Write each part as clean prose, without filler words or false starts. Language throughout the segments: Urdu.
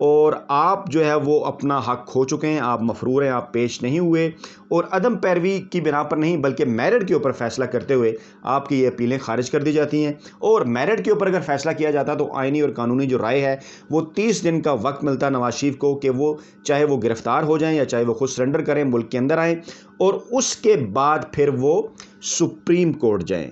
اور آپ جو ہے وہ اپنا حق کھو چکے ہیں، آپ مفرور ہیں، آپ پیش نہیں ہوئے، اور عدم پیروی کی بنا پر نہیں بلکہ میرٹ کے اوپر فیصلہ کرتے ہوئے آپ کی یہ اپیلیں خارج کر دی جاتی ہیں۔ اور میرٹ کے اوپر اگر فیصلہ کیا جاتا تو آئینی اور قانونی جو رائے ہے وہ 30 دن کا وقت ملتا نواز شریف کو کہ وہ چاہے وہ گرفتار ہو جائیں یا چاہے وہ خود سرنڈر کریں، ملک کے اندر آئیں، اور اس کے بعد پھر وہ سپریم کورٹ جائیں۔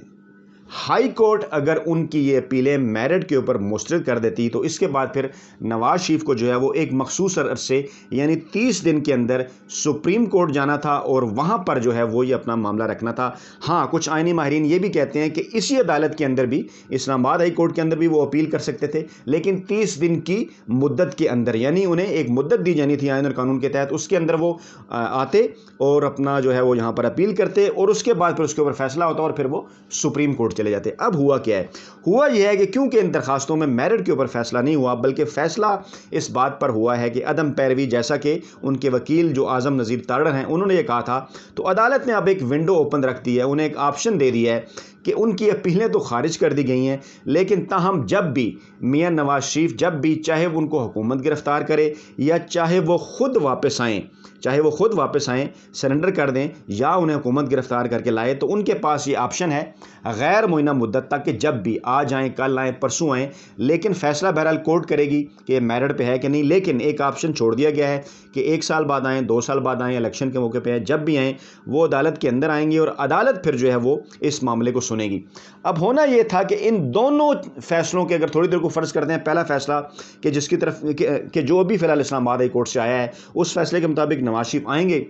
ہائی کورٹ اگر ان کی یہ اپیلیں میرٹ کے اوپر مسترد کر دیتی تو اس کے بعد پھر نواز شریف کو جو ہے وہ ایک مخصوص عرصے یعنی 30 دن کے اندر سپریم کورٹ جانا تھا اور وہاں پر جو ہے وہ یہ اپنا معاملہ رکھنا تھا۔ ہاں، کچھ آئینی ماہرین یہ بھی کہتے ہیں کہ اسی عدالت کے اندر بھی، اسلام آباد ہائی کورٹ کے اندر بھی وہ اپیل کر سکتے تھے، لیکن 30 دن کی مدت کے اندر، یعنی انہیں ایک مدت دی جانی تھی آئین اور قانون کے تحت، اس کے اندر وہ آتے اور اپنا جو ہے وہ یہاں پر اپیل کرتے، اور اس کے بعد پھر اس کے اوپر فیصلہ ہوتا اور پھر وہ سپریم کورٹ چلے جاتے۔ اب ہوا کیا ہے؟ ہوا یہ ہے کہ کیونکہ ان درخواستوں میں میرٹ کے اوپر فیصلہ نہیں ہوا بلکہ فیصلہ اس بات پر ہوا ہے کہ عدم پیروی، جیسا کہ ان کے وکیل جو اعظم نذیر تارڑ ہیں انہوں نے یہ کہا تھا، تو عدالت نے اب ایک ونڈو اوپن رکھ دی ہے، انہیں ایک آپشن دے دیا ہے کہ ان کی اپیلیں تو خارج کر دی گئی ہیں، لیکن تاہم جب بھی میاں نواز شریف جب بھی چاہے ان کو حکومت گرفتار کرے یا چاہے وہ خود واپس آئیں سرنڈر کر دیں یا انہیں حکومت گرفتار کر کے لائے، تو ان کے پاس یہ آپشن ہے غیر معینہ مدت تک کہ جب بھی آج آئیں، کل آئیں، پرسوں آئیں، لیکن فیصلہ بہرحال کورٹ کرے گی کہ میرٹ پہ ہے کہ نہیں، لیکن ایک آپشن چھوڑ دیا گیا ہے کہ 1 سال بعد آئیں، 2 سال بعد آئیں، الیکشن کے موقع پہ آئیں، جب بھی آئیں وہ عدالت کے اندر آئیں گے اور عدالت پھر جو ہے وہ اس معاملے کو سنے گی۔ اب ہونا یہ تھا کہ ان دونوں فیصلوں کے اگر تھوڑی دیر کو فرض کرتے ہیں، پہلا فیصلہ کہ جس کی طرف کہ جو ابھی فی الحال اسلام آباد ہائی کورٹ سے آیا ہے، اس فیصلے کے مطابق نواز شریف آئیں گے،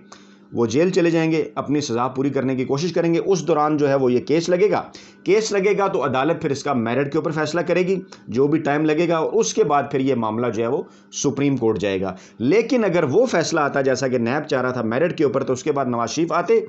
وہ جیل چلے جائیں گے، اپنی سزا پوری کرنے کی کوشش کریں گے، اس دوران جو ہے وہ یہ کیس لگے گا تو عدالت پھر اس کا میرٹ کے اوپر فیصلہ کرے گی جو بھی ٹائم لگے گا، اور اس کے بعد پھر یہ معاملہ جو ہے وہ سپریم کورٹ جائے گا۔ لیکن اگر وہ فیصلہ آتا جیسا کہ نیب چاہ رہا تھا میرٹ کے اوپر، تو اس کے بعد نواز شریف آتے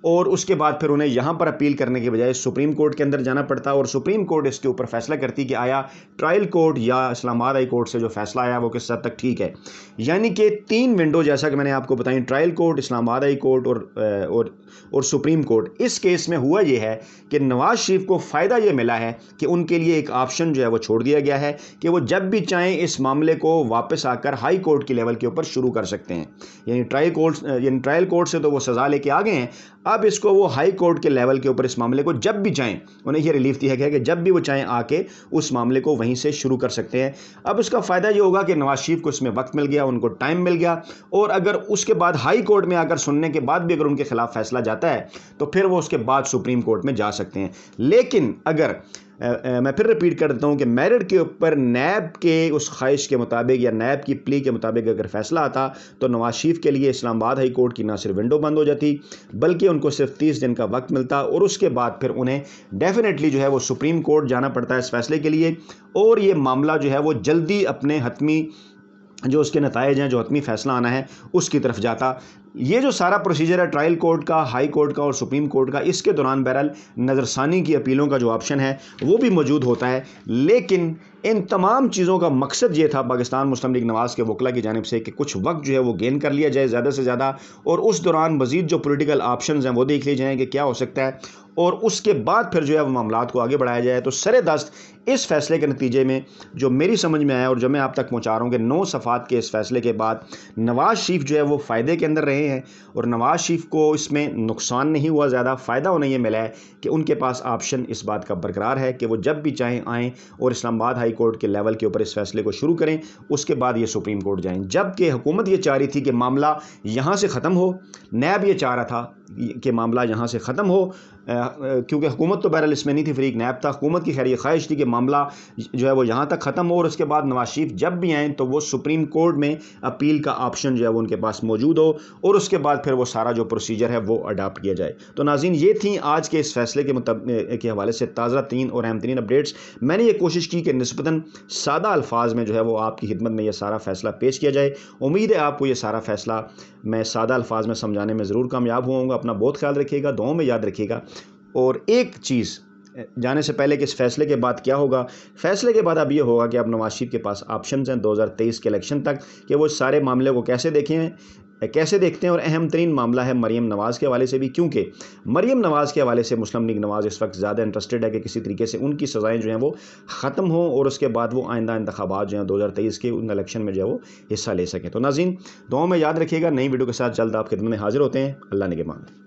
اور اس کے بعد پھر انہیں یہاں پر اپیل کرنے کے بجائے سپریم کورٹ کے اندر جانا پڑتا، اور سپریم کورٹ اس کے اوپر فیصلہ کرتی کہ آیا ٹرائل کورٹ یا اسلام آباد ہائی کورٹ سے جو فیصلہ آیا وہ کس حد تک ٹھیک ہے۔ یعنی کہ 3 ونڈو جیسا کہ میں نے آپ کو بتائیں، ٹرائل کورٹ، اسلام آباد ہائی کورٹ اور سپریم کورٹ۔ اس کیس میں ہوا یہ ہے کہ نواز شریف کو فائدہ یہ ملا ہے کہ ان کے لیے ایک آپشن جو ہے وہ چھوڑ دیا گیا ہے کہ وہ جب بھی چاہیں اس معاملے کو واپس آ کر ہائی کورٹ کی لیول کے اوپر شروع کر سکتے ہیں، یعنی ٹرائل کورٹ سے تو وہ سزا لے کے آ گئے ہیں، اب اس کو وہ ہائی کورٹ کے لیول کے اوپر اس معاملے کو جب بھی چاہیں، انہیں یہ ریلیف دیا گیا کہ جب بھی وہ چاہیں آ کے اس معاملے کو وہیں سے شروع کر سکتے ہیں۔ اب اس کا فائدہ یہ ہوگا کہ نواز شریف کو اس میں وقت مل گیا، ان کو ٹائم مل گیا، اور اگر اس کے بعد ہائی کورٹ میں آ کر سننے کے بعد بھی اگر ان کے خلاف فیصلہ جاتا ہے تو پھر وہ اس کے بعد سپریم کورٹ میں جا سکتے ہیں۔ لیکن اگر میں پھر ریپیٹ کر دیتا ہوں کہ میرٹ کے اوپر نیب کے اس خواہش کے مطابق یا نیب کی پلی کے مطابق اگر فیصلہ آتا تو نواز شریف کے لیے اسلام آباد ہائی کورٹ کی نہ صرف ونڈو بند ہو جاتی بلکہ ان کو صرف 30 دن کا وقت ملتا، اور اس کے بعد پھر انہیں ڈیفینیٹلی جو ہے وہ سپریم کورٹ جانا پڑتا ہے اس فیصلے کے لیے، اور یہ معاملہ جو ہے وہ جلدی اپنے حتمی جو اس کے نتائج ہیں، جو حتمی فیصلہ آنا ہے اس کی طرف جاتا۔ یہ جو سارا پروسیجر ہے ٹرائل کورٹ کا، ہائی کورٹ کا اور سپریم کورٹ کا، اس کے دوران بہرحال نظر ثانی کی اپیلوں کا جو آپشن ہے وہ بھی موجود ہوتا ہے، لیکن ان تمام چیزوں کا مقصد یہ تھا پاکستان مسلم لیگ نواز کے وکلا کی جانب سے کہ کچھ وقت جو ہے وہ گین کر لیا جائے زیادہ سے زیادہ، اور اس دوران مزید جو پولیٹیکل آپشنز ہیں وہ دیکھ لی جائیں کہ کیا ہو سکتا ہے، اور اس کے بعد پھر جو ہے وہ معاملات کو آگے بڑھایا جائے۔ تو سر دست اس فیصلے کے نتیجے میں جو میری سمجھ میں آیا اور جو میں آپ تک پہنچا رہا ہوں کہ 9 صفحات کے اس فیصلے کے بعد نواز شریف جو ہے وہ فائدے کے اندر رہے ہیں، اور نواز شریف کو اس میں نقصان نہیں ہوا، زیادہ فائدہ انہیں یہ ملا ہے کہ ان کے پاس آپشن اس بات کا برقرار ہے کہ وہ جب بھی چاہیں آئیں اور اسلام آباد ہائی کورٹ کے لیول کے اوپر اس فیصلے کو شروع کریں، اس کے بعد یہ سپریم کورٹ جائیں، جبکہ حکومت یہ چاہ رہی تھی کہ معاملہ یہاں سے ختم ہو، نیب یہ چاہ رہا تھا کہ معاملہ یہاں سے ختم ہو، کیونکہ حکومت تو بہرحال اس میں نہیں تھی، فریق نیب تھا، حکومت کی خیر یہ خواہش تھی کہ معاملہ جو ہے وہ یہاں تک ختم ہو، اور اس کے بعد نواز شریف جب بھی آئیں تو وہ سپریم کورٹ میں اپیل کا آپشن جو ہے وہ ان کے پاس موجود ہو، اور اس کے بعد پھر وہ سارا جو پروسیجر ہے وہ اڈاپٹ کیا جائے۔ تو ناظرین، یہ تھیں آج کے اس فیصلے کے حوالے سے تازہ ترین اور اہم ترین اپڈیٹس۔ میں نے یہ کوشش کی کہ نسبتاً سادہ الفاظ میں جو ہے وہ آپ کی خدمت میں یہ سارا فیصلہ پیش کیا جائے۔ امید ہے آپ کو یہ سارا فیصلہ میں سادہ الفاظ میں سمجھانے میں ضرور کامیاب ہوں گا۔ اپنا بہت خیال رکھیے گا، دعاؤں میں یاد رکھیے گا۔ اور ایک چیز جانے سے پہلے کہ اس فیصلے کے بعد کیا ہوگا، فیصلے کے بعد اب یہ ہوگا کہ اب نواز شریف کے پاس آپشنز ہیں 2023 کے الیکشن تک کہ وہ سارے معاملے کو کیسے دیکھیں کیسے دیکھتے ہیں، اور اہم ترین معاملہ ہے مریم نواز کے حوالے سے بھی، کیونکہ مریم نواز کے حوالے سے مسلم لیگ نواز اس وقت زیادہ انٹرسٹڈ ہے کہ کسی طریقے سے ان کی سزائیں جو ہیں وہ ختم ہوں اور اس کے بعد وہ آئندہ انتخابات جو ہیں 2023 کے ان الیکشن میں جو ہے وہ حصہ لے سکیں۔ تو ناظرین، دعاؤں میں یاد رکھیے گا، نئی ویڈیو کے ساتھ جلد آپ خدمت میں حاضر ہوتے ہیں۔ اللہ نگہبان۔